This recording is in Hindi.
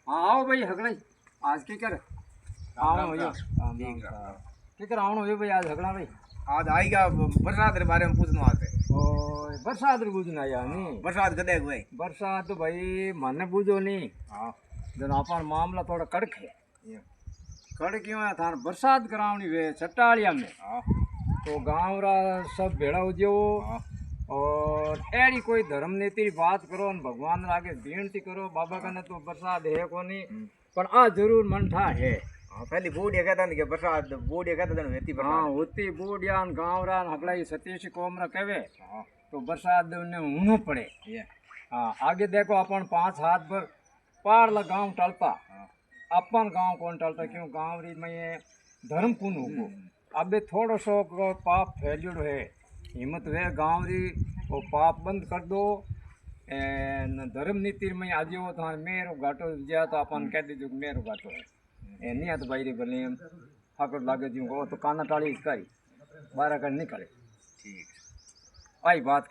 हाँ आओ भाई हगड़ा आज की कर आवनो हो की कर आवनो हो भाई आज हगड़ा भाई आज आएगा बरसात के बारे में पूछना आते ओए बरसात रे बुझना या नहीं बरसात कदे भाई बरसात तो भाई मन बुझो नहीं हाँ जन अपन मामला थोड़ा कड़क है कड़क क्यों है थार बरसात करावनी वे चट्टालिया में हाँ तो गाँव रा सब भेड़ा हो जाओ हाँ और एड़ी कोई धर्म नीति री बात करो न भगवान रे आगे विनती करो बाबा कने तो बरसात है कोनी पर आ जरूर मन था है हाँ पहली बूढ़िया कहता था कि बरसात बूढ़िया कहता था वेती हाँ बरसात होती बूढ़िया न गाँव रा न हगड़ा सतीश कोम रा कहवे हाँ तो बरसात ने होनो पड़े ये हाँ आगे देखो अपन 5 हाथ पर पार ला गाँव टलता हाँ अपन गाँव कौन टलता क्यों गाँव री में ये धर्म पूर्ण हो अबे थोड़ो सो पाप फैलियो है हिम्मत वे गाँव री वो पाप बंद कर दो एन धर्म नीति में आज वो तो मेरो घाटो ज्या तो अपन कह दीजिए कि मेरो घाटो है ए नहीं तो भाई रे भले हाकड़ लागे जी वो तो काना टाली इसका ही 12 कर निकले ठीक आई बात